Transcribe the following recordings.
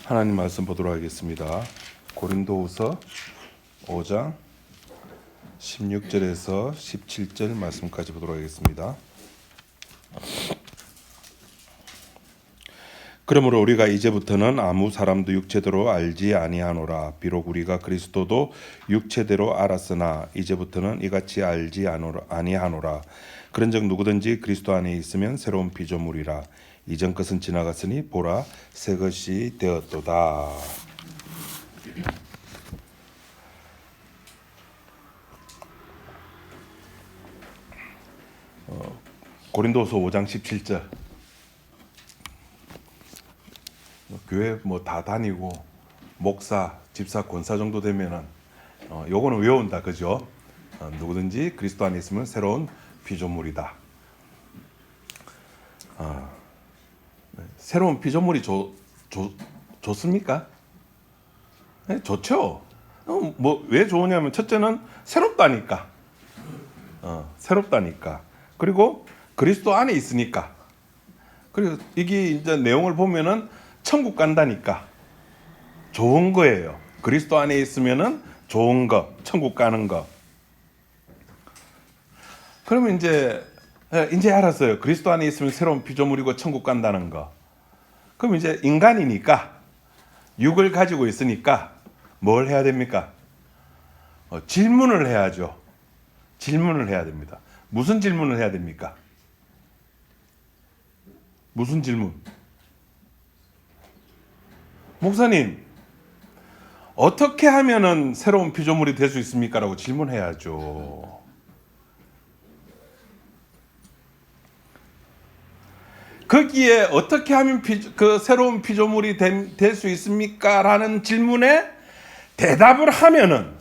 하나님 말씀 보도록 하겠습니다. 고린도후서 5장 16절에서 17절 말씀까지 보도록 하겠습니다. 그러므로 우리가 이제부터는 아무 사람도 육체대로 알지 아니하노라. 비록 우리가 그리스도도 육체대로 알았으나 이제부터는 이같이 알지 아니하노라. 그런즉 누구든지 그리스도 안에 있으면 새로운 피조물이라. 이전 것은 지나갔으니 보라 새 것이 되었도다. 고린도서 5장 17절. 교회 다 다니고 목사, 집사, 권사 정도 되면은 요거는 외운다, 그죠? 누구든지 그리스도 안에 있으면 새로운 피조물이다. 새로운 피조물이 좋습니까? 네, 좋죠. 왜 좋으냐면 첫째는 새롭다니까. 새롭다니까. 그리고 그리스도 안에 있으니까. 그리고 이게 이제 내용을 보면은 천국 간다니까. 좋은 거예요. 그리스도 안에 있으면은 좋은 거, 천국 가는 거. 그러면 이제 알았어요. 그리스도 안에 있으면 새로운 피조물이고 천국 간다는 거. 그럼 이제 인간이니까, 육을 가지고 있으니까 뭘 해야 됩니까? 질문을 해야죠. 질문을 해야 됩니다. 무슨 질문을 해야 됩니까? 무슨 질문? 목사님, 어떻게 하면은 새로운 피조물이 될 수 있습니까? 라고 질문해야죠. 거기에 어떻게 하면 그 새로운 피조물이 될 수 있습니까? 라는 질문에 대답을 하면은,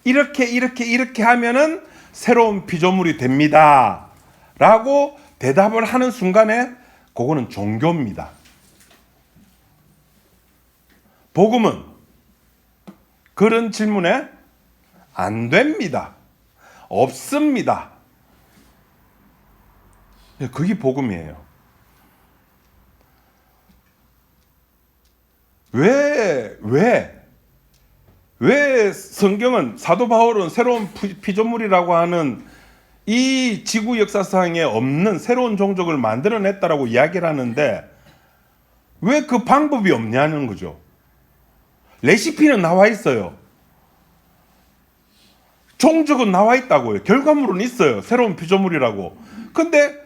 이렇게 하면은 새로운 피조물이 됩니다. 라고 대답을 하는 순간에 그거는 종교입니다. 복음은 그런 질문에 안 됩니다. 없습니다. 그게 복음이에요. 왜 성경은, 사도 바울은 새로운 피조물이라고 하는 이 지구 역사상에 없는 새로운 종족을 만들어냈다라고 이야기를 하는데 왜 그 방법이 없냐는 거죠. 레시피는 나와 있어요. 종족은 나와 있다고요. 결과물은 있어요. 새로운 피조물이라고. 근데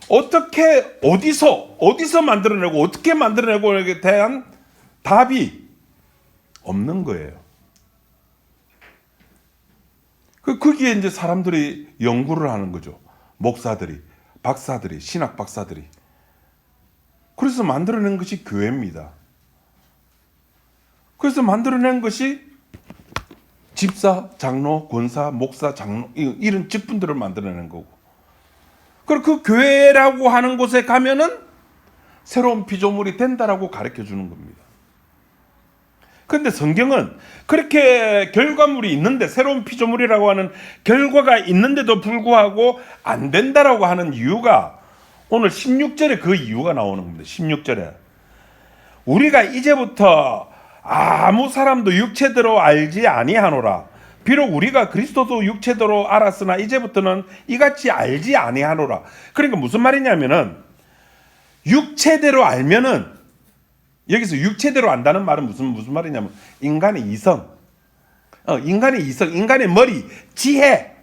어떻게, 어디서 만들어내고 어떻게 만들어내고에 대한 답이 없는 거예요. 거기에 이제 사람들이 연구를 하는 거죠. 목사들이, 박사들이, 신학 박사들이. 그래서 만들어낸 것이 교회입니다. 그래서 만들어낸 것이 집사, 장로, 권사, 목사, 장로, 이런 직분들을 만들어낸 거고. 그리고 그 교회라고 하는 곳에 가면은 새로운 피조물이 된다라고 가르쳐 주는 겁니다. 그런데 성경은 그렇게 결과물이 있는데, 새로운 피조물이라고 하는 결과가 있는데도 불구하고 안 된다라고 하는 이유가, 오늘 16절에 그 이유가 나오는 겁니다. 16절에 우리가 이제부터 아무 사람도 육체대로 알지 아니하노라. 비록 우리가 그리스도도 육체대로 알았으나 이제부터는 이같이 알지 아니하노라. 그러니까 무슨 말이냐면은, 육체대로 알면은, 여기서 육체대로 안다는 말은 무슨 말이냐면, 인간의 이성, 인간의 머리, 지혜,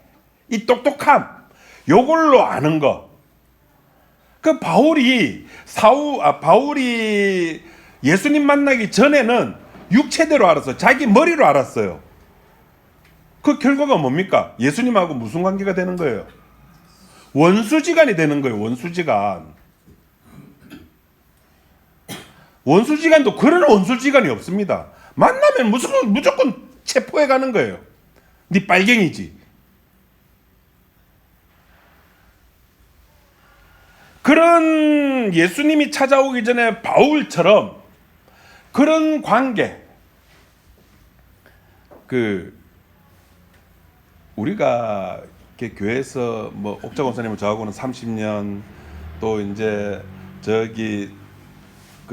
이 똑똑함, 요걸로 아는 거. 바울이 예수님 만나기 전에는 육체대로 알았어요. 자기 머리로 알았어요. 그 결과가 뭡니까? 예수님하고 무슨 관계가 되는 거예요? 원수지간이 되는 거예요. 원수지간도 그런 원수지간이 없습니다. 만나면 무조건 체포해 가는 거예요. 네 빨갱이지. 그런 예수님이 찾아오기 전에 바울처럼 그런 관계, 우리가 이렇게 교회에서 옥자 권사님은 저하고는 30년, 또 이제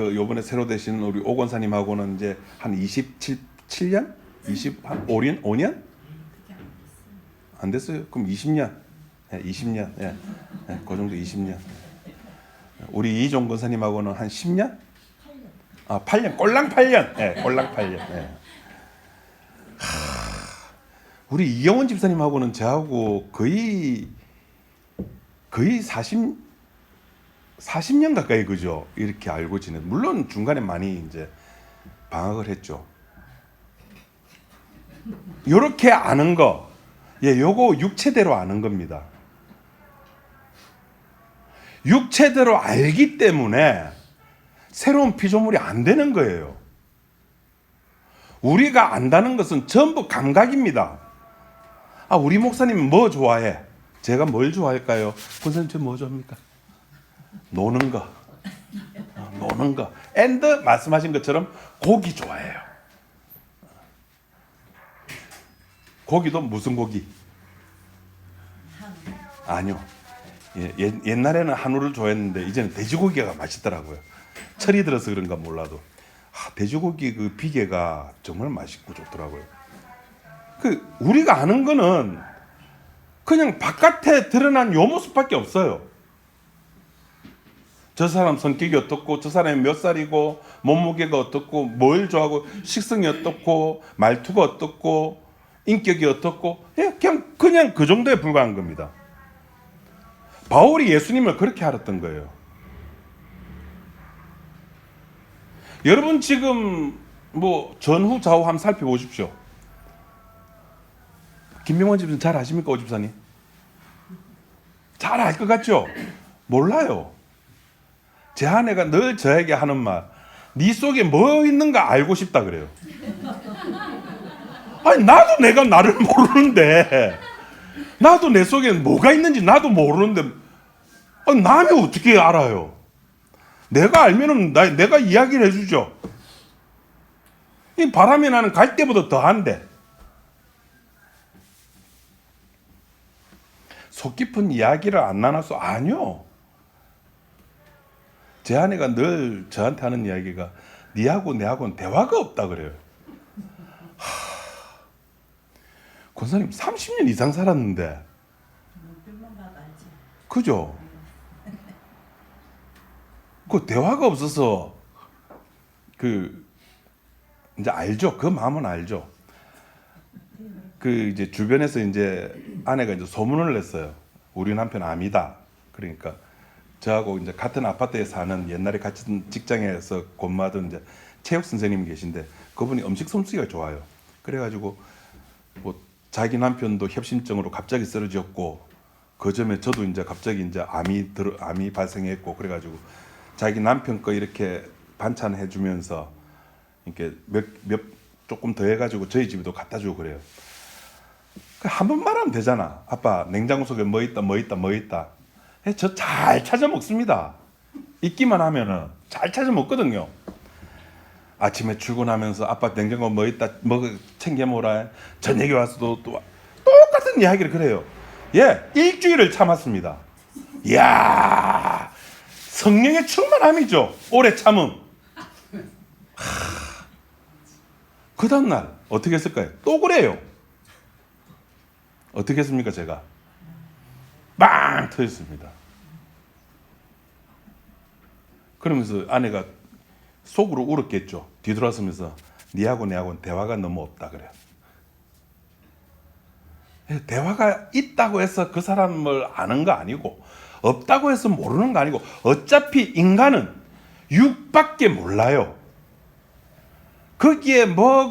그 요번에 새로 되신 우리 오 권사님하고는 이제 한 27년? 한 5년? 안 됐어요. 그럼 20년. 예, 20년. 예. 예, 그 정도 20년. 우리 이종 권사님하고는 한 10년? 8년. 꼴랑 8년. 예, 꼴랑 8년. 예. 우리 이영원 집사님하고는 저하고 거의 40년 가까이 그죠? 이렇게 알고 지내. 물론 중간에 많이 이제 방학을 했죠. 요렇게 아는 거. 예, 요거 육체대로 아는 겁니다. 육체대로 알기 때문에 새로운 피조물이 안 되는 거예요. 우리가 안다는 것은 전부 감각입니다. 우리 목사님은 뭐 좋아해? 제가 뭘 좋아할까요? 권사님 저 뭐 좋아합니까? 노는 거. 노는 거. and 말씀하신 것처럼 고기 좋아해요. 고기도 무슨 고기? 아니요. 옛날에는 한우를 좋아했는데 이제는 돼지고기가 맛있더라고요. 철이 들어서 그런가 몰라도 돼지고기 그 비계가 정말 맛있고 좋더라고요. 우리가 아는 거는 그냥 바깥에 드러난 요 모습밖에 없어요. 저 사람 성격이 어떻고, 저 사람이 몇 살이고, 몸무게가 어떻고, 뭘 좋아하고, 식성이 어떻고, 말투가 어떻고, 인격이 어떻고, 그냥 그 정도에 불과한 겁니다. 바울이 예수님을 그렇게 알았던 거예요. 여러분 지금 뭐 전후 좌우 한번 살펴보십시오. 김명원 집사님 잘 아십니까? 오 집사님? 잘 알 것 같죠? 몰라요. 제 아내가 늘 저에게 하는 말, 네 속에 뭐 있는가 알고 싶다 그래요. 아니 나도 내가 나를 모르는데, 나도 내 속에 뭐가 있는지 나도 모르는데 남이 어떻게 알아요? 내가 알면은 내가 이야기를 해주죠. 이 바람이 나는 갈 때보다 더한데. 속 깊은 이야기를 안 나눠서 아니요. 제 아내가 늘 저한테 하는 이야기가 니하고 내하고는 대화가 없다 그래요. 권사님 30년 이상 살았는데. 그죠? 그 대화가 없어서 이제 알죠. 그 마음은 알죠. 이제 주변에서 이제 아내가 이제 소문을 냈어요. 우리 남편 암이다. 그러니까 저하고 이제 같은 아파트에 사는 옛날에 같이 직장에서 근무하던 이제 체육 선생님이 계신데 그분이 음식 솜씨가 좋아요. 그래가지고 뭐 자기 남편도 협심증으로 갑자기 쓰러졌고 그 점에 저도 이제 갑자기 이제 암이 발생했고 그래가지고 자기 남편 거 이렇게 반찬 해주면서 이렇게 조금 더 해가지고 저희 집에도 갖다 주고 그래요. 한 번 말하면 되잖아. 아빠 냉장고 속에 뭐 있다. 저 잘 찾아 먹습니다. 있기만 하면은 잘 찾아 먹거든요. 아침에 출근하면서 아빠 냉장고 뭐 있다, 뭐 챙겨 먹으라. 저녁에 와서도 또 똑같은 이야기를 그래요. 일주일을 참았습니다. 이야, 성령의 충만함이죠. 오래 참음. 그 다음날 어떻게 했을까요? 또 그래요. 어떻게 했습니까? 제가 빵 터졌습니다. 그러면서 아내가 속으로 울었겠죠. 뒤돌아서면서 니하고 내하고는 대화가 너무 없다 그래요. 대화가 있다고 해서 그 사람을 아는 거 아니고 없다고 해서 모르는 거 아니고 어차피 인간은 육밖에 몰라요. 거기에 뭐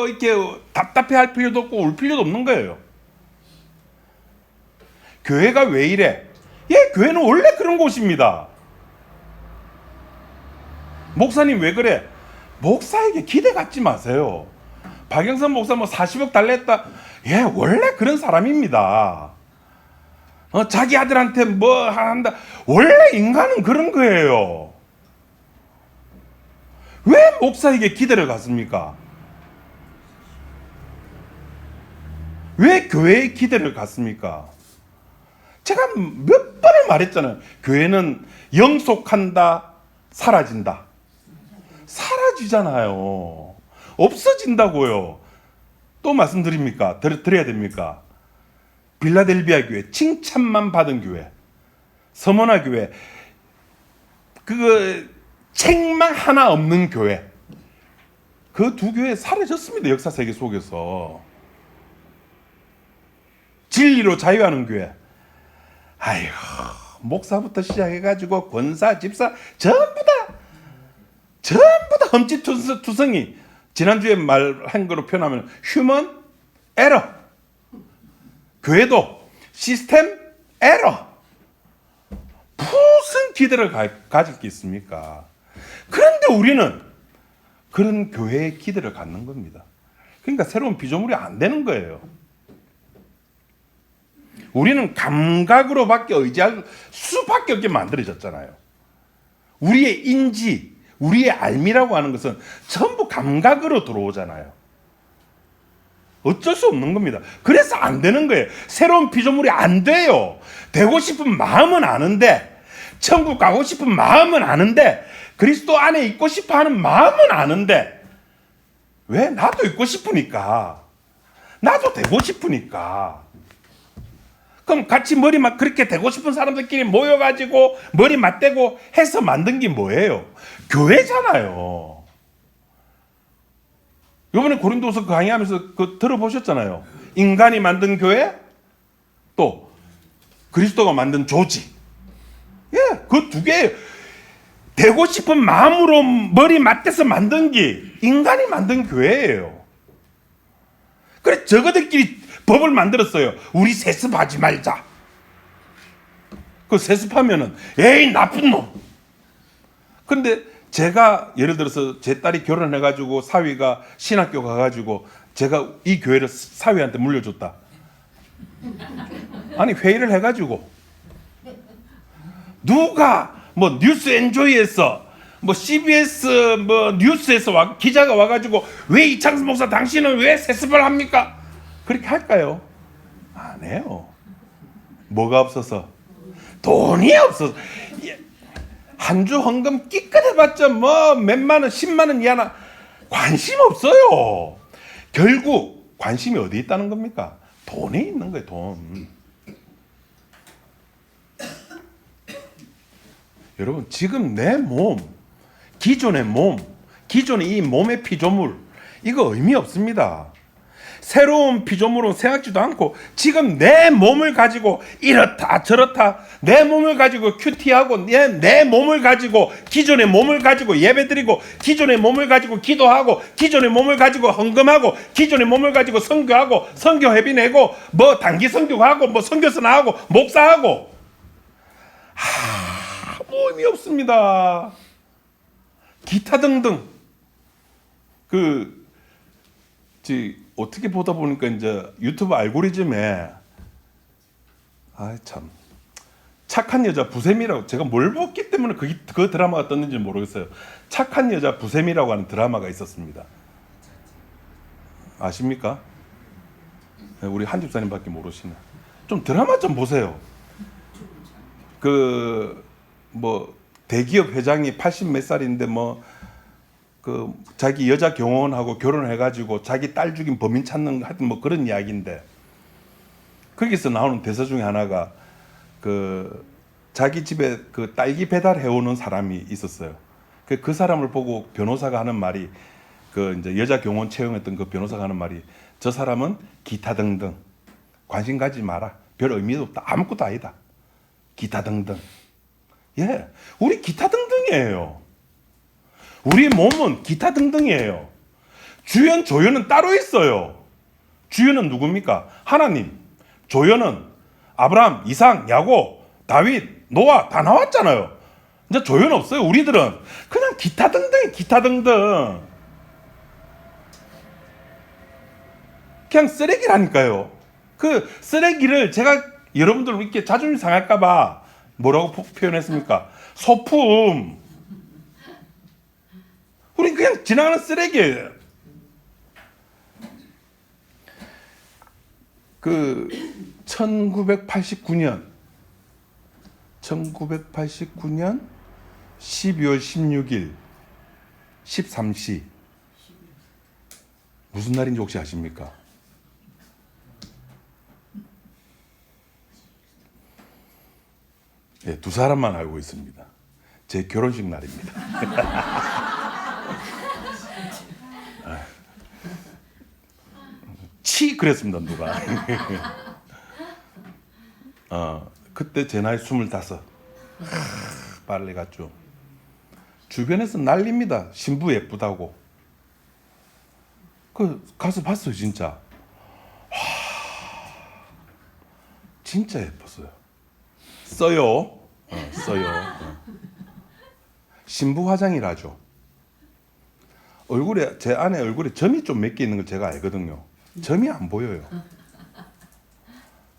이렇게 답답해할 필요도 없고 울 필요도 없는 거예요. 교회가 왜 이래? 교회는 원래 그런 곳입니다. 목사님 왜 그래? 목사에게 기대 갖지 마세요. 박영선 목사 뭐 40억 달랬다. 원래 그런 사람입니다. 자기 아들한테 뭐 한다. 원래 인간은 그런 거예요. 왜 목사에게 기대를 갖습니까? 왜 교회에 기대를 갖습니까? 제가 몇 번을 말했잖아요. 교회는 영속한다, 사라진다. 사라지잖아요. 없어진다고요. 또 말씀드립니까? 드려야 됩니까? 빌라델비아 교회 칭찬만 받은 교회, 서머나 교회 그 책망 하나 없는 교회, 그 두 교회 사라졌습니다. 역사 세계 속에서. 진리로 자유하는 교회, 아이고, 목사부터 시작해가지고 권사, 집사 전부 다 험지투성이. 지난주에 말한 거로 표현하면 휴먼 에러. 교회도 시스템 에러. 무슨 기대를 가질 게 있습니까? 그런데 우리는 그런 교회의 기대를 갖는 겁니다. 그러니까 새로운 피조물이 안 되는 거예요. 우리는 감각으로밖에 의지할 수밖에 없게 만들어졌잖아요. 우리의 인지, 우리의 알미라고 하는 것은 전부 감각으로 들어오잖아요. 어쩔 수 없는 겁니다. 그래서 안 되는 거예요. 새로운 피조물이 안 돼요. 되고 싶은 마음은 아는데, 천국 가고 싶은 마음은 아는데, 그리스도 안에 있고 싶어 하는 마음은 아는데, 왜? 나도 있고 싶으니까. 나도 되고 싶으니까. 그럼 같이 머리 막 그렇게 되고 싶은 사람들끼리 모여가지고 머리 맞대고 해서 만든 게 뭐예요? 교회잖아요. 이번에 고린도서 강의하면서 들어보셨잖아요. 인간이 만든 교회, 또 그리스도가 만든 조직. 예, 그 두 개 되고 싶은 마음으로 머리 맞대서 만든 게 인간이 만든 교회예요. 그래 저거들끼리 법을 만들었어요. 우리 세습하지 말자. 그 세습하면은 에이 나쁜 놈. 근데 제가 예를 들어서 제 딸이 결혼해가지고 사위가 신학교 가가지고 제가 이 교회를 사위한테 물려줬다. 아니 회의를 해가지고 누가 뭐 뉴스 엔조이에서 뭐 CBS 뭐 뉴스에서 기자가 와가지고 왜 이창수 목사 당신은 왜 세습을 합니까? 그렇게 할까요? 안 해요. 뭐가 없어서? 돈이 없어서. 한 주 헌금 끼끗해봤자 뭐 몇만 원, 10만 원 이하나 관심 없어요. 결국 관심이 어디 있다는 겁니까? 돈에 있는 거예요, 돈. 여러분, 지금 내 몸, 기존의 이 몸의 피조물, 이거 의미 없습니다. 새로운 피조물은 생각지도 않고 지금 내 몸을 가지고 이렇다 저렇다, 내 몸을 가지고 큐티하고 내 몸을 가지고 기존의 몸을 가지고 예배드리고 기존의 몸을 가지고 기도하고 기존의 몸을 가지고 헌금하고 기존의 몸을 가지고 선교하고 선교회비 내고 뭐 단기 선교하고 뭐 선교서 나하고 목사하고 아무 의미 없습니다. 기타 등등 어떻게 보다 보니까 이제 유튜브 알고리즘에 참 착한 여자 부셈이라고, 제가 뭘 봤기 때문에 그 드라마가 떴는지 모르겠어요. 착한 여자 부셈이라고 하는 드라마가 있었습니다. 아십니까? 우리 한 집사님밖에 모르시네. 좀 드라마 좀 보세요. 뭐 대기업 회장이 80 몇 살인데 자기 여자 경호원하고 결혼해가지고 자기 딸 죽인 범인 찾는 하여튼 뭐 그런 이야기인데, 거기서 나오는 대사 중에 하나가 자기 집에 딸기 배달해 오는 사람이 있었어요. 그 사람을 보고 변호사가 하는 말이, 이제 여자 경호원 채용했던 그 변호사가 하는 말이, 저 사람은 기타 등등 관심 가지 마라. 별 의미도 없다. 아무것도 아니다. 기타 등등. 예, 우리 기타 등등이에요. 우리 몸은 기타 등등이에요. 주연, 조연은 따로 있어요. 주연은 누굽니까? 하나님. 조연은 아브라함, 이삭, 야곱, 다윗, 노아 다 나왔잖아요. 이제 조연 없어요. 우리들은 그냥 기타 등등, 기타 등등. 그냥 쓰레기라니까요. 그 쓰레기를 제가 여러분들 이렇게 자존심 상할까봐 뭐라고 표현했습니까? 소품. 우린 그냥 지나가는 쓰레기예요. 1989년 12월 16일 13시 무슨 날인지 혹시 아십니까? 예, 두 사람만 알고 있습니다. 제 결혼식 날입니다. 치 그랬습니다, 누가. 그때 제 나이 25. 빨리 갔죠. 주변에서 난립니다. 신부 예쁘다고. 가서 봤어요, 진짜. 진짜 예뻤어요. 써요. 신부 화장이라죠. 제 아내 얼굴에 점이 좀 몇 개 있는 걸 제가 알거든요. 점이 안 보여요.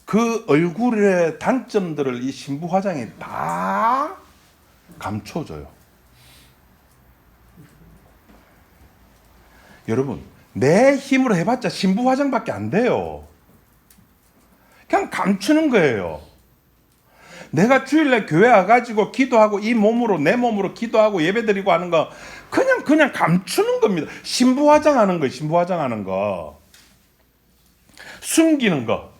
그 얼굴의 단점들을 이 신부 화장이 다 감춰줘요. 여러분, 내 힘으로 해봤자 신부 화장밖에 안 돼요. 그냥 감추는 거예요. 내가 주일날 교회 와가지고 기도하고 이 몸으로 내 몸으로 기도하고 예배드리고 하는 거 그냥 감추는 겁니다. 신부 화장하는 거예요. 신부 화장하는 거. 숨기는 거.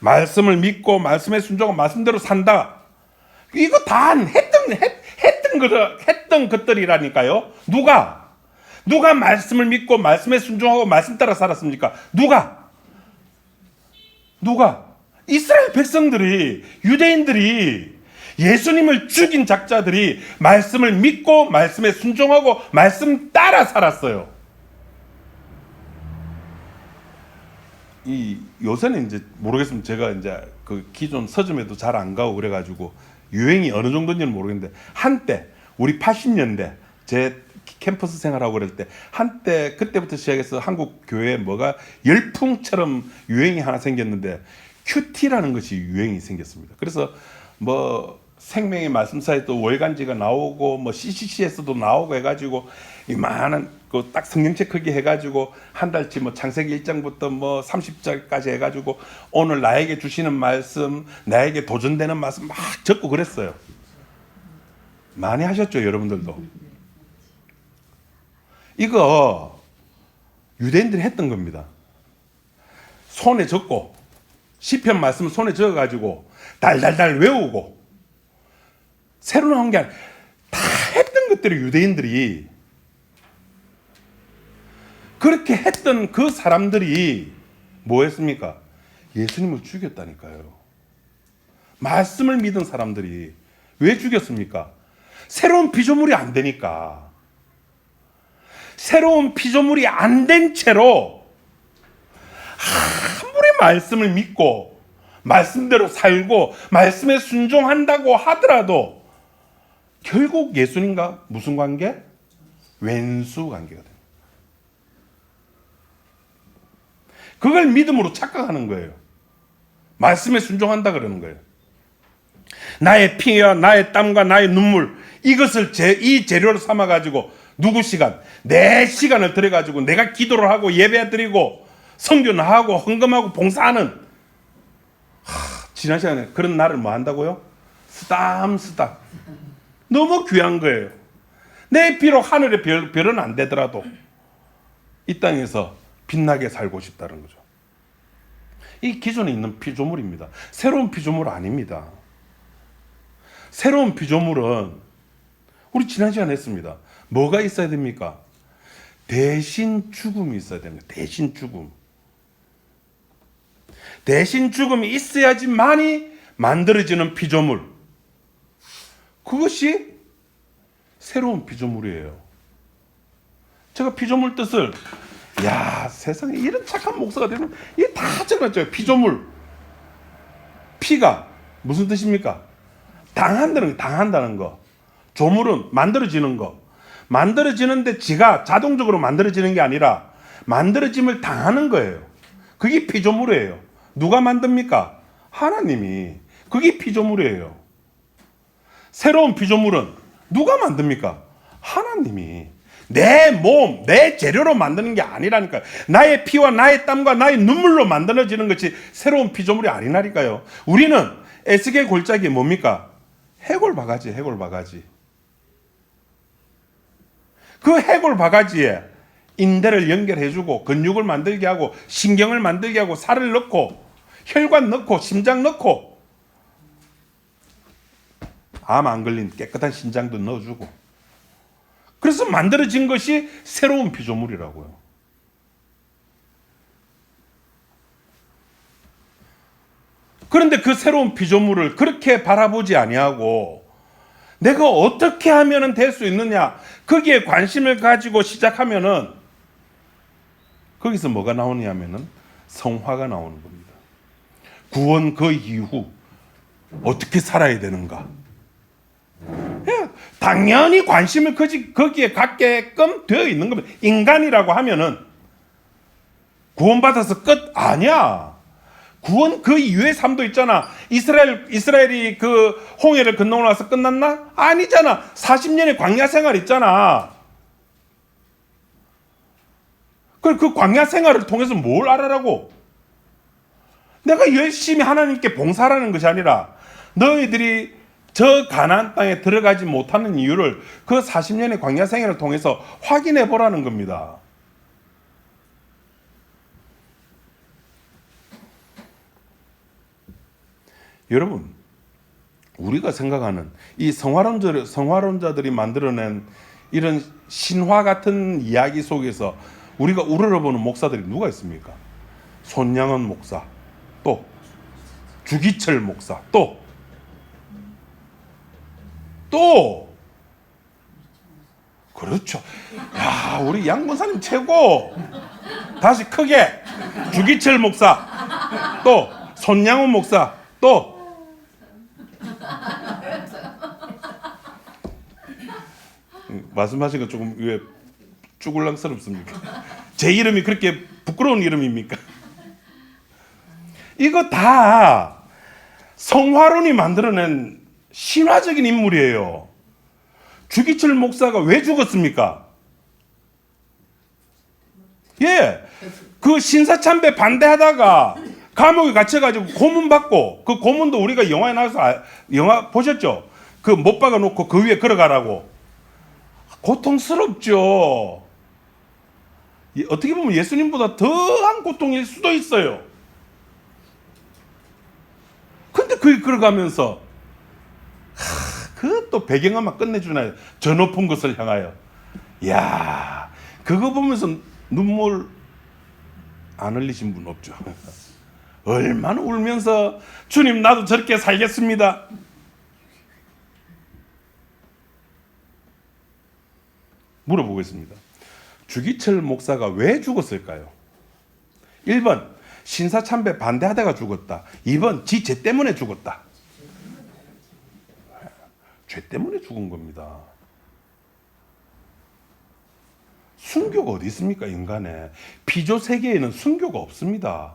말씀을 믿고 말씀에 순종하고 말씀대로 산다. 이거 다 했던 것들이라니까요. 누가 말씀을 믿고 말씀에 순종하고 말씀 따라 살았습니까? 누가? 이스라엘 백성들이, 유대인들이, 예수님을 죽인 작자들이 말씀을 믿고 말씀에 순종하고 말씀 따라 살았어요. 요새는 이제 모르겠습니다. 제가 이제 그 기존 서점에도 잘 안 가고 그래가지고 유행이 어느 정도인지는 모르겠는데, 한때 우리 80년대 제 캠퍼스 생활하고 그럴 때 한때 그때부터 시작해서 한국 교회에 뭐가 열풍처럼 유행이 하나 생겼는데 큐티라는 것이 유행이 생겼습니다. 그래서 뭐 생명의 말씀사에 또 월간지가 나오고 뭐 CCC에서도 나오고 해가지고 이만한 그 딱 성경책 크기 해가지고 한 달치 뭐 창세기 1장부터 뭐 30장까지 해가지고 오늘 나에게 주시는 말씀, 나에게 도전되는 말씀 막 적고 그랬어요. 많이 하셨죠, 여러분들도? 이거 유대인들이 했던 겁니다. 손에 적고 시편 말씀을 손에 적어가지고 달달달 외우고 새로 나온 게 아니라 다 했던 것들을 유대인들이 그렇게 했던 그 사람들이 뭐 했습니까? 예수님을 죽였다니까요. 말씀을 믿은 사람들이 왜 죽였습니까? 새로운 피조물이 안 되니까. 새로운 피조물이 안 된 채로 아무리 말씀을 믿고 말씀대로 살고 말씀에 순종한다고 하더라도 결국 예수님과 무슨 관계? 왼수 관계가 됩니다. 그걸 믿음으로 착각하는 거예요. 말씀에 순종한다 그러는 거예요. 나의 피와 나의 땀과 나의 눈물, 이것을 이 재료로 삼아가지고 누구 시간? 내 시간을 들여가지고 내가 기도를 하고 예배 드리고 성교는 하고 헌금하고 봉사하는, 지난 시간에 그런 나를 뭐 한다고요? 쓰담쓰담. 너무 귀한 거예요. 내 비록 하늘의 별은 안 되더라도 이 땅에서 빛나게 살고 싶다는 거죠. 이 기존에 있는 피조물입니다. 새로운 피조물 아닙니다. 새로운 피조물은 우리 지난 시간에 했습니다. 뭐가 있어야 됩니까? 대신 죽음이 있어야 됩니다. 대신 죽음. 대신 죽음이 있어야지만이 만들어지는 피조물. 그것이 새로운 피조물이에요. 제가 피조물 뜻을, 세상에 이런 착한 목사가 되면 이게 다 적어놨죠. 피조물. 피가 무슨 뜻입니까? 당한다는 거. 조물은 만들어지는 거. 만들어지는데 지가 자동적으로 만들어지는 게 아니라 만들어짐을 당하는 거예요. 그게 피조물이에요. 누가 만듭니까? 하나님이. 그게 피조물이에요. 새로운 피조물은 누가 만듭니까? 하나님이. 내 몸, 내 재료로 만드는 게 아니라니까요. 나의 피와 나의 땀과 나의 눈물로 만들어지는 것이 새로운 피조물이 아니라니까요. 우리는 에스겔 골짜기 뭡니까? 해골 바가지. 그 해골 바가지에 인대를 연결해주고 근육을 만들게 하고 신경을 만들게 하고 살을 넣고 혈관 넣고 심장 넣고 암 안 걸린 깨끗한 신장도 넣어주고, 그래서 만들어진 것이 새로운 피조물이라고요. 그런데 그 새로운 피조물을 그렇게 바라보지 아니하고 내가 어떻게 하면 될 수 있느냐, 거기에 관심을 가지고 시작하면은 거기서 뭐가 나오냐면은 성화가 나오는 겁니다. 구원 그 이후 어떻게 살아야 되는가. 당연히 관심을 거기에 갖게끔 되어 있는 겁니다. 인간이라고 하면은 구원받아서 끝 아니야. 구원 그 이후의 삶도 있잖아. 이스라엘이 그 홍해를 건너고 나서 끝났나? 아니잖아. 40년의 광야 생활 있잖아. 그 광야 생활을 통해서 뭘 알아라고? 내가 열심히 하나님께 봉사하라는 것이 아니라 너희들이 저 가나안 땅에 들어가지 못하는 이유를 그 40년의 광야 생활을 통해서 확인해 보라는 겁니다. 여러분, 우리가 생각하는 이 성화론자들이 만들어낸 이런 신화 같은 이야기 속에서 우리가 우러러보는 목사들이 누가 있습니까? 손양원 목사, 또 주기철 목사, 또 그렇죠. 야, 우리 양 목사님 최고. 다시 크게 주기철 목사, 또 손양원 목사, 또 말씀하신 거 조금 왜 쭈글랑스럽습니까? 제 이름이 그렇게 부끄러운 이름입니까? 이거 다 성화론이 만들어낸 신화적인 인물이에요. 주기철 목사가 왜 죽었습니까? 예, 그 신사참배 반대하다가 감옥에 갇혀가지고 고문받고, 그 고문도 우리가 영화에 나와서 영화 보셨죠? 그 못 박아놓고 그 위에 걸어가라고. 고통스럽죠. 어떻게 보면 예수님보다 더한 고통일 수도 있어요. 근데 그게 걸어가면서 그 또 배경음악 끝내주나요? 저 높은 것을 향하여. 이야, 그거 보면서 눈물 안 흘리신 분 없죠? 얼마나 울면서 주님 나도 저렇게 살겠습니다. 물어보겠습니다. 주기철 목사가 왜 죽었을까요? 1번 신사참배 반대하다가 죽었다. 2번 지 죄 때문에 죽었다. 죄 때문에 죽은 겁니다. 순교가 어디 있습니까? 인간에 피조 세계에는 순교가 없습니다.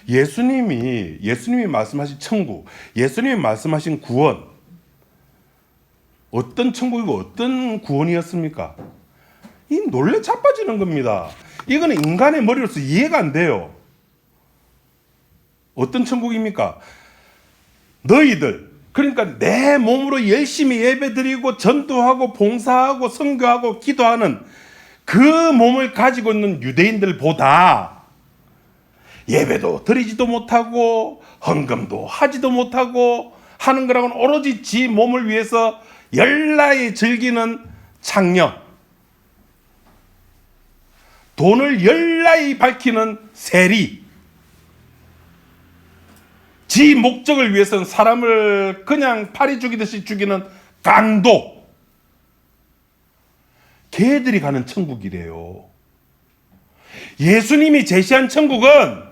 예수님이 말씀하신 천국, 예수님이 말씀하신 구원, 어떤 천국이고 어떤 구원이었습니까? 이 놀래 자빠지는 겁니다. 이거는 인간의 머리로서 이해가 안 돼요. 어떤 천국입니까? 너희들, 그러니까 내 몸으로 열심히 예배드리고 전도하고 봉사하고 선교하고 기도하는 그 몸을 가지고 있는 유대인들보다 예배도 드리지도 못하고 헌금도 하지도 못하고 하는 거랑은 오로지 지 몸을 위해서 열나이 즐기는 창녀, 돈을 열나이 밝히는 세리, 지 목적을 위해서는 사람을 그냥 파리 죽이듯이 죽이는 강도, 걔들이 가는 천국이래요. 예수님이 제시한 천국은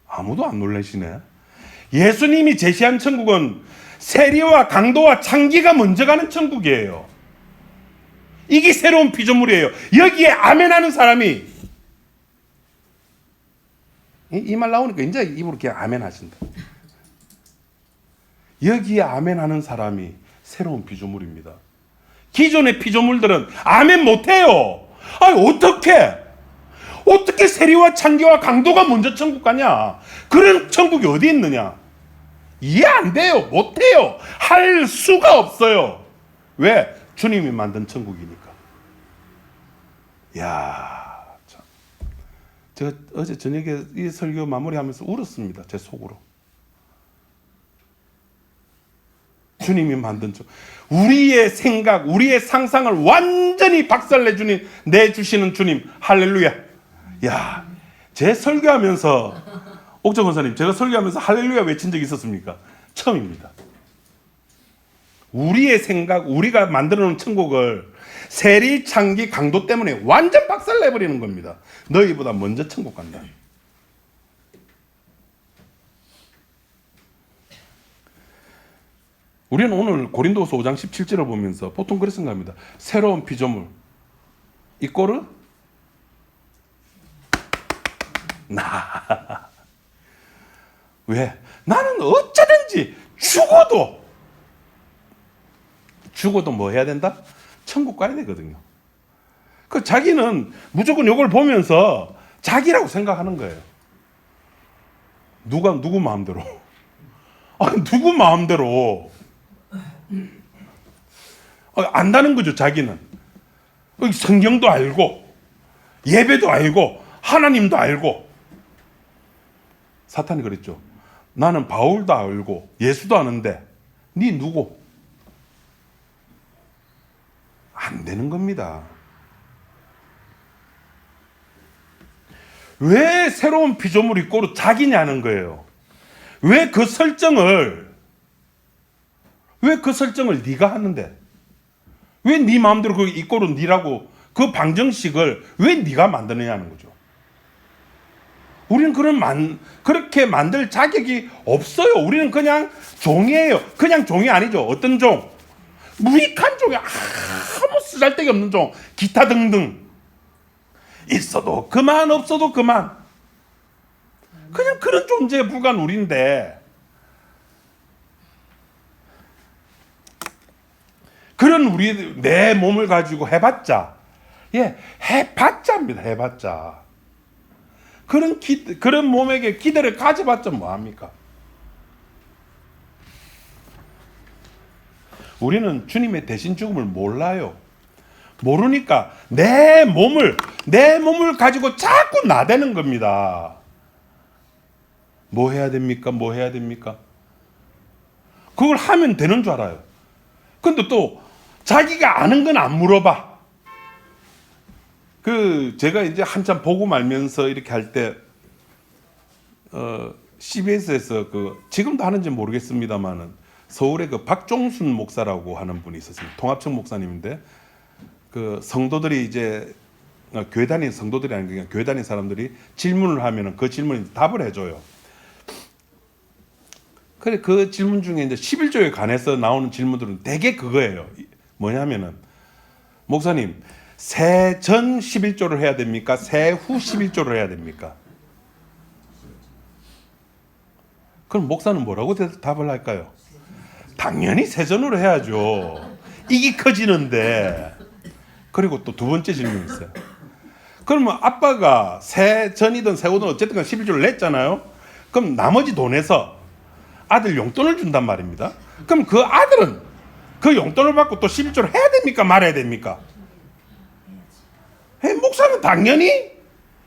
아무도 안 놀라시네. 예수님이 제시한 천국은 세리와 강도와 창기가 먼저 가는 천국이에요. 이게 새로운 피조물이에요. 여기에 아멘하는 사람이, 이 말 나오니까 이제 입으로 그냥 아멘 하신다. 여기에 아멘하는 사람이 새로운 피조물입니다. 기존의 피조물들은 아멘 못해요. 아니 어떻게 세리와 창기와 강도가 먼저 천국 가냐? 그런 천국이 어디 있느냐? 이해 안 돼요. 못 해요. 할 수가 없어요. 왜? 주님이 만든 천국이니까. 야, 참. 제가 어제 저녁에 이 설교 마무리하면서 울었습니다. 제 속으로. 주님이 만든 우리의 생각, 우리의 상상을 완전히 내주시는 주님. 할렐루야. 야, 제 설교하면서 옥정 권사님, 제가 설교하면서 할렐루야 외친 적이 있었습니까? 처음입니다. 우리의 생각, 우리가 만들어 놓은 천국을 세리, 창기, 강도 때문에 완전 박살내버리는 겁니다. 너희보다 먼저 천국 간다. 우리는 오늘 고린도서 5장 17절을 보면서 보통 그렇게 생각합니다. 새로운 피조물. 이 꼴은 나. 왜? 나는 어쩌든지 죽어도 뭐 해야 된다? 천국 가야 되거든요. 그 자기는 무조건 이걸 보면서 자기라고 생각하는 거예요. 누구 마음대로? 아니, 누구 마음대로? 안다는 거죠, 자기는. 성경도 알고, 예배도 알고, 하나님도 알고. 사탄이 그랬죠. 나는 바울도 알고, 예수도 아는데, 네 누구? 안 되는 겁니다. 왜 새로운 피조물 입고로 자기냐는 거예요. 왜 그 설정을 네가 하는데? 왜 네 마음대로 그 입고로 네라고 그 방정식을 왜 네가 만드느냐는 거죠. 우리는 그렇게 만들 자격이 없어요. 우리는 그냥 종이에요. 그냥 종이 아니죠. 어떤 종? 무익한 종이, 아무 쓰잘데기 없는 종, 기타 등등. 있어도 그만, 없어도 그만. 그냥 그런 존재에 불과한 우리인데, 그런 내 몸을 가지고 해봤자입니다. 해봤자. 그런 몸에게 기대를 가져봤자 뭐합니까? 우리는 주님의 대신 죽음을 몰라요. 모르니까 내 몸을 가지고 자꾸 나대는 겁니다. 뭐 해야 됩니까? 그걸 하면 되는 줄 알아요. 근데 또 자기가 아는 건 안 물어봐. 제가 이제 한참 보고 말면서 이렇게 할 때, CBS에서 지금도 하는지 모르겠습니다만은, 서울에 박종순 목사라고 하는 분이 있었습니다. 통합청 목사님인데, 성도들이 이제, 교회 다니는 성도들이 아니고 교회 다니는 사람들이 질문을 하면은 그 질문에 답을 해줘요. 그래, 그 질문 중에 이제 11조에 관해서 나오는 질문들은 대개 그거예요. 뭐냐면은, 목사님, 새 전 11조를 해야 됩니까? 새 후 11조를 해야 됩니까? 그럼 목사는 뭐라고 답을 할까요? 당연히 세전으로 해야죠. 이게 커지는데. 그리고 또 두 번째 질문이 있어요. 그러면 아빠가 새 전이든 새 후든 어쨌든 11조를 냈잖아요. 그럼 나머지 돈에서 아들 용돈을 준단 말입니다. 그럼 그 아들은 그 용돈을 받고 또 11조를 해야 됩니까? 말아야 됩니까? 목사는 당연히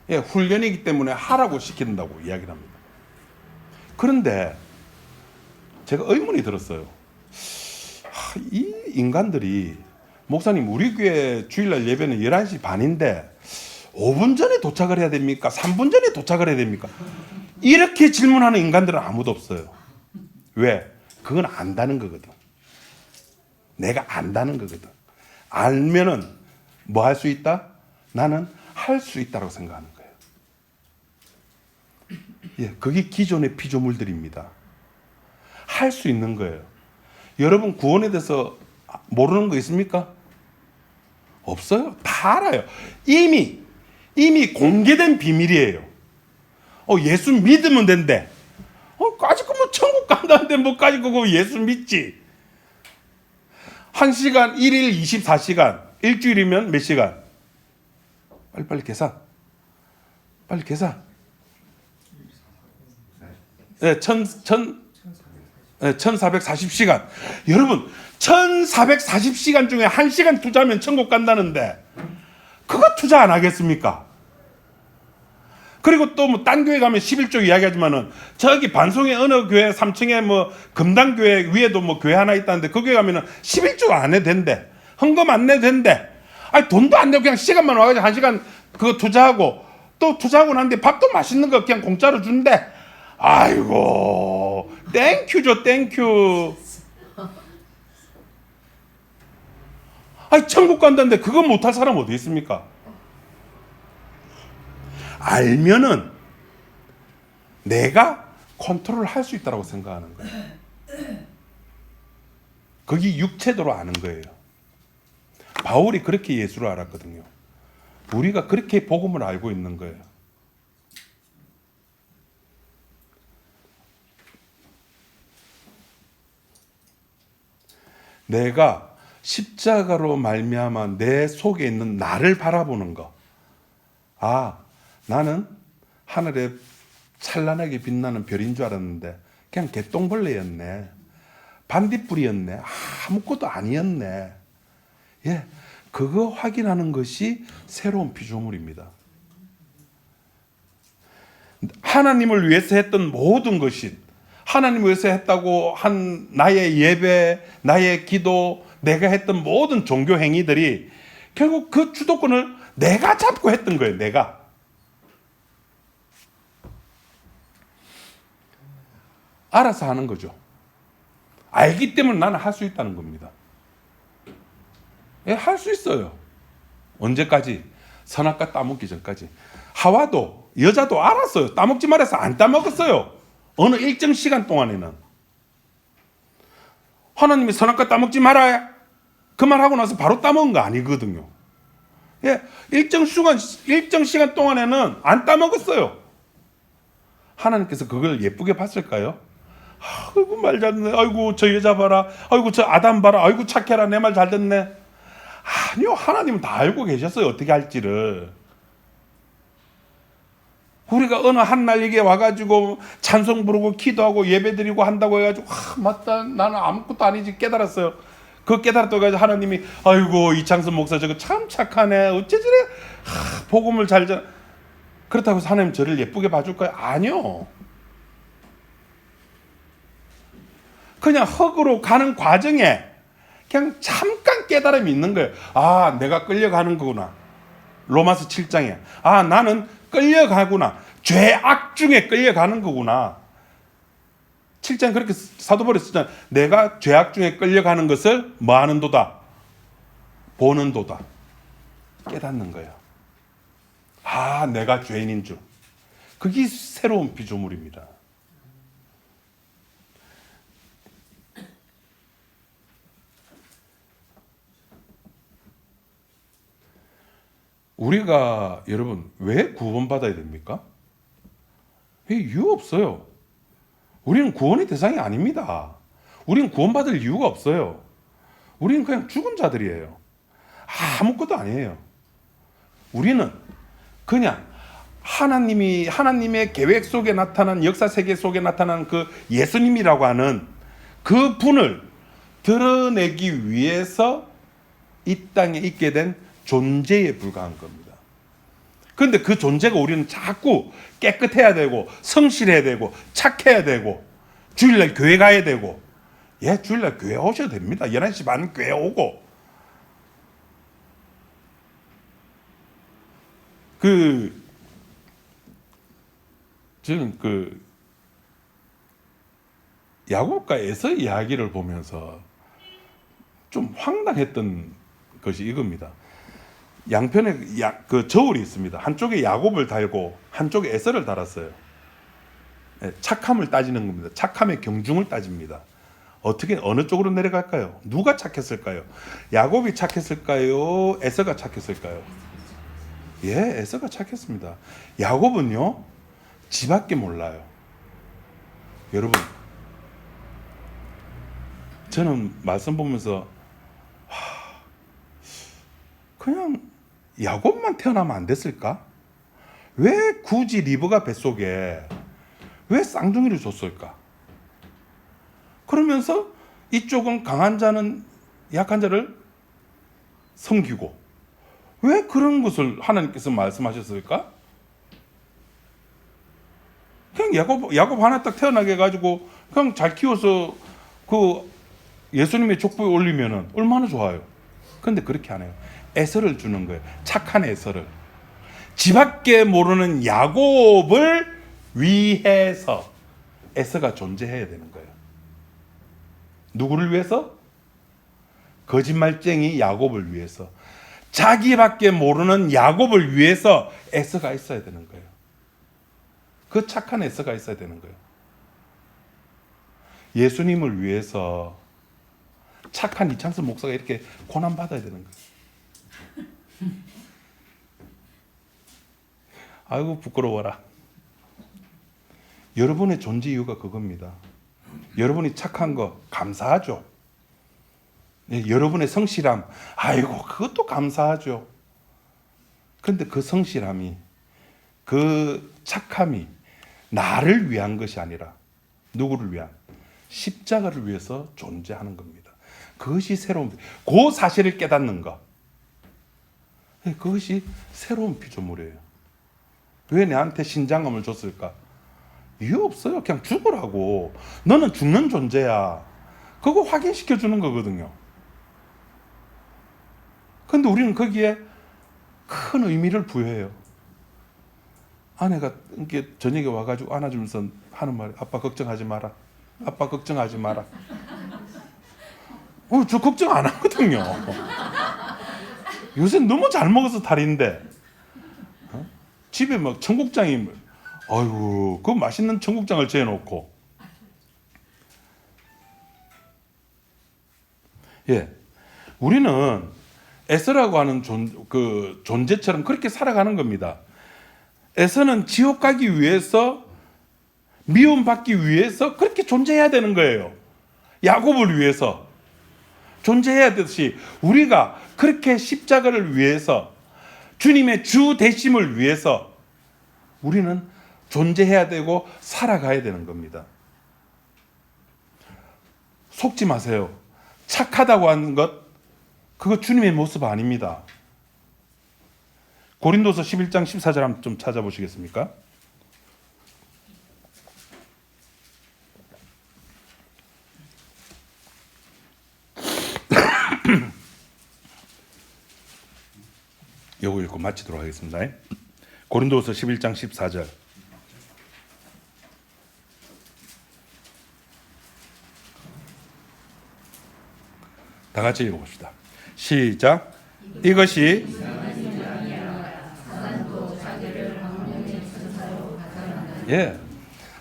훈련이기 때문에 하라고 시킨다고 이야기를 합니다. 그런데 제가 의문이 들었어요. 이 인간들이, 목사님 우리 교회 주일날 예배는 11시 반인데 5분 전에 도착을 해야 됩니까? 3분 전에 도착을 해야 됩니까? 이렇게 질문하는 인간들은 아무도 없어요. 왜? 그건 안다는 거거든. 내가 안다는 거거든. 알면은 뭐 할 수 있다? 나는 할 수 있다고 생각하는 거예요. 그게 기존의 피조물들입니다. 할 수 있는 거예요. 여러분 구원에 대해서 모르는 거 있습니까? 없어요. 다 알아요. 이미 공개된 비밀이에요. 예수 믿으면 된대. 까짓 거 뭐 천국 간다는데 뭐까짓 거 예수 믿지. 1시간 1일 24시간 일주일이면 몇 시간? 빨리 계산. 네, 1440시간. 여러분, 1440시간 중에 1시간 투자하면 천국 간다는데 그거 투자 안 하겠습니까? 그리고 또 뭐 딴 교회 가면 11조 이야기하지만은 저기 반송의 어느 교회 3층에 뭐 금당교회 위에도 뭐 교회 하나 있다는데 그 교회 가면은 11조 안 해도 된대. 헌금 안 내도 된대. 아니 돈도 안 내고 그냥 시간만 와가지고 1시간 그거 투자하고 또 투자하고 난데 밥도 맛있는 거 그냥 공짜로 준대. 아이고 땡큐죠 땡큐. 아니 천국 간다는데 그거 못할 사람 어디 있습니까? 알면은 내가 컨트롤 할 수 있다고 생각하는 거예요. 그게 육체도로 아는 거예요. 바울이 그렇게 예수를 알았거든요. 우리가 그렇게 복음을 알고 있는 거예요. 내가 십자가로 말미암아 내 속에 있는 나를 바라보는 거. 아, 나는 하늘에 찬란하게 빛나는 별인 줄 알았는데 그냥 개똥벌레였네. 반딧불이었네. 아무것도 아니었네. 예, 그거 확인하는 것이 새로운 피조물입니다. 하나님을 위해서 했던 모든 것이 하나님을 위해서 했다고 한 나의 예배, 나의 기도, 내가 했던 모든 종교 행위들이 결국 그 주도권을 내가 잡고 했던 거예요. 내가. 알아서 하는 거죠. 알기 때문에 나는 할 수 있다는 겁니다. 예, 할 수 있어요. 언제까지? 선악과 따먹기 전까지. 하와도 여자도 알았어요. 따먹지 말아서 안 따먹었어요. 어느 일정 시간 동안에는. 하나님이 선악과 따먹지 말아야 그 말하고 나서 바로 따먹은 거 아니거든요. 예, 일정 시간 동안에는 안 따먹었어요. 하나님께서 그걸 예쁘게 봤을까요? 아이고 말 잘듣네. 아이고 저 여자 봐라. 아이고 저 아담 봐라. 아이고 착해라. 내 말 잘 듣네. 아니요. 하나님은 다 알고 계셨어요. 어떻게 할지를. 우리가 어느 한날 이게 와가지고 찬송 부르고 기도하고 예배드리고 한다고 해가지고 맞다. 나는 아무것도 아니지 깨달았어요. 그 깨달았다고 해가지고 하나님이 아이고 이창선 목사 저거 참 착하네. 어째 저래 복음을 잘 그렇다고 해서 하나님 저를 예쁘게 봐줄까요? 아니요. 그냥 흙으로 가는 과정에 그냥 잠깐 깨달음이 있는 거예요. 아, 내가 끌려가는 거구나. 로마서 7장에. 아, 나는 끌려가구나. 죄악 중에 끌려가는 거구나. 7장 그렇게 사도 바울이 쓰잖아요. 내가 죄악 중에 끌려가는 것을 뭐 하는 도다? 보는 도다. 깨닫는 거예요. 아, 내가 죄인인 줄. 그게 새로운 피조물입니다. 우리가 여러분 왜 구원받아야 됩니까? 이유 없어요. 우리는 구원의 대상이 아닙니다. 우리는 구원받을 이유가 없어요. 우리는 그냥 죽은 자들이에요. 아무것도 아니에요. 우리는 그냥 하나님의 계획 속에 나타난 역사 세계 속에 나타난 그 예수님이라고 하는 그 분을 드러내기 위해서 이 땅에 있게 된 존재에 불과한 겁니다. 그런데 그 존재가 우리는 자꾸 깨끗해야 되고 성실해야 되고 착해야 되고 주일날 교회 가야 되고 예, 주일날 교회 오셔도 됩니다. 11시 반 교회 오고 저는 야곱과 에서 이야기를 보면서 좀 황당했던 것이 이겁니다. 양편에 저울이 있습니다. 한쪽에 야곱을 달고 한쪽에 에서를 달았어요. 착함을 따지는 겁니다. 착함의 경중을 따집니다. 어느 쪽으로 내려갈까요? 누가 착했을까요? 야곱이 착했을까요? 에서가 착했을까요? 예, 에서가 착했습니다. 야곱은요, 지밖에 몰라요. 여러분, 저는 말씀 보면서 그냥 야곱만 태어나면 안 됐을까? 왜 굳이 리브가 뱃속에 왜 쌍둥이를 줬을까? 그러면서 이쪽은 강한 자는 약한 자를 섬기고, 왜 그런 것을 하나님께서 말씀하셨을까? 그냥 야곱 하나 딱 태어나게 해가지고 그냥 잘 키워서 그 예수님의 족보에 올리면은 얼마나 좋아요. 그런데 그렇게 안 해요. 에서를 주는 거예요. 착한 에서를. 지밖에 모르는 야곱을 위해서 에서가 존재해야 되는 거예요. 누구를 위해서? 거짓말쟁이 야곱을 위해서. 자기밖에 모르는 야곱을 위해서 에서가 있어야 되는 거예요. 그 착한 에서가 있어야 되는 거예요. 예수님을 위해서 착한 이창섭 목사가 이렇게 고난받아야 되는 거예요. 아이고 부끄러워라. 여러분의 존재 이유가 그겁니다. 여러분이 착한 거 감사하죠. 여러분의 성실함, 아이고 그것도 감사하죠. 그런데 그 성실함이, 그 착함이 나를 위한 것이 아니라 누구를 위한? 십자가를 위해서 존재하는 겁니다. 그것이 새로운, 그 사실을 깨닫는 것, 그것이 새로운 피조물이에요. 왜 내한테 신장감을 줬을까? 이유 없어요. 그냥 죽으라고. 너는 죽는 존재야. 그거 확인시켜 주는 거거든요. 근데 우리는 거기에 큰 의미를 부여해요. 아내가 이렇게 저녁에 와가지고 안아주면서 하는 말이, 아빠 걱정하지 마라. 아빠 걱정하지 마라. 저 걱정 안 하거든요. 요새 너무 잘 먹어서 탈인데, 집에 막 청국장이, 아이고 그 맛있는 청국장을 재놓고, 우리는 에서라고 하는 존재처럼 그렇게 살아가는 겁니다. 에서는 지옥 가기 위해서, 미움받기 위해서 그렇게 존재해야 되는 거예요. 야곱을 위해서 존재해야 되듯이 우리가 그렇게 십자가를 위해서, 주님의 주 되심을 위해서 우리는 존재해야 되고 살아가야 되는 겁니다. 속지 마세요. 착하다고 하는 것, 그거 주님의 모습 아닙니다. 고린도서 11장 14절 한번 좀 찾아보시겠습니까? 요거 읽고 마치도록 하겠습니다. 고린도서 11장 14절. 다 같이 읽어봅시다. 시작. 이것이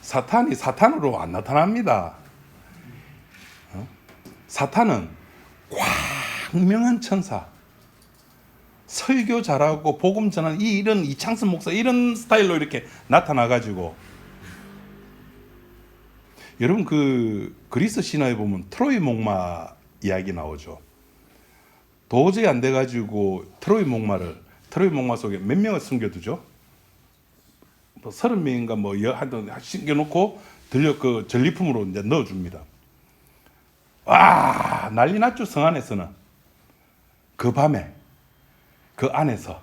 사탄이 사탄으로 안 나타납니다. 사탄은 광명한 천사, 설교 잘하고 복음 전하는 이런 이창섭 목사 이런 스타일로 이렇게 나타나가지고, 여러분 그 그리스 신화에 보면 트로이 목마 이야기 나오죠. 도저히 안 돼가지고 트로이 목마 속에 몇 명을 숨겨두죠? 뭐 30명인가 뭐 하여튼 숨겨놓고 그 전리품으로 이제 넣어줍니다. 와, 난리 났죠. 성 안에서는. 그 밤에 그 안에서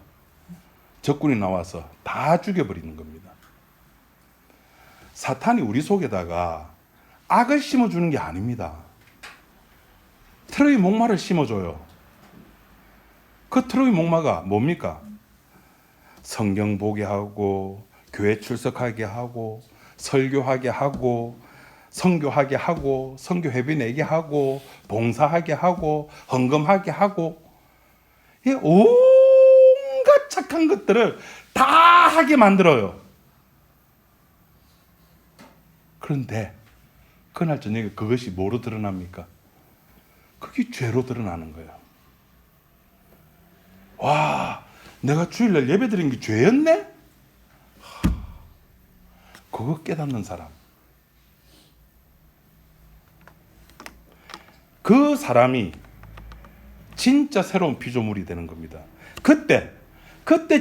적군이 나와서 다 죽여버리는 겁니다. 사탄이 우리 속에다가 악을 심어주는 게 아닙니다. 트로이 목마를 심어줘요. 그 트로이 목마가 뭡니까? 성경 보게 하고, 교회 출석하게 하고, 설교하게 하고, 선교하게 하고, 선교 회비 내게 하고, 봉사하게 하고, 헌금하게 하고, 온갖 착한 것들을 다 하게 만들어요. 그런데 그날 저녁에 그것이 뭐로 드러납니까? 그게 죄로 드러나는 거예요. 와, 내가 주일날 예배 드린 게 죄였네? 그거 깨닫는 사람, 그 사람이 진짜 새로운 피조물이 되는 겁니다. 그때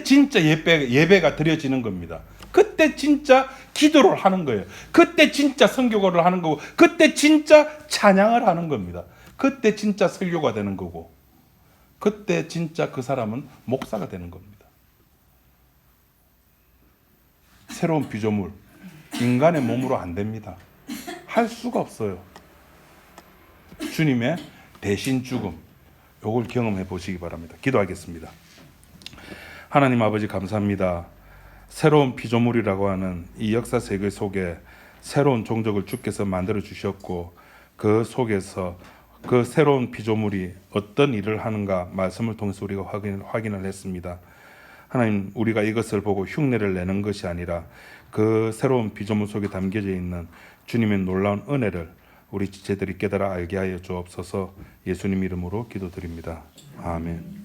진짜 예배가 드려지는 겁니다. 그때 그때 진짜 기도를 하는 거예요. 그때 진짜 선교를 하는 거고, 그때 진짜 찬양을 하는 겁니다. 그때 진짜 설교가 되는 거고, 그때 진짜 그 사람은 목사가 되는 겁니다. 새로운 피조물, 인간의 몸으로 안 됩니다. 할 수가 없어요. 주님의 대신 죽음, 요걸 경험해 보시기 바랍니다. 기도하겠습니다. 하나님 아버지 감사합니다. 새로운 피조물이라고 하는 이 역사 세계 속에 새로운 종족을 주께서 만들어 주셨고, 그 속에서 그 새로운 피조물이 어떤 일을 하는가 말씀을 통해서 우리가 확인을 했습니다. 하나님, 우리가 이것을 보고 흉내를 내는 것이 아니라 그 새로운 피조물 속에 담겨져 있는 주님의 놀라운 은혜를 우리 지체들이 깨달아 알게 하여 주옵소서. 예수님 이름으로 기도드립니다. 아멘.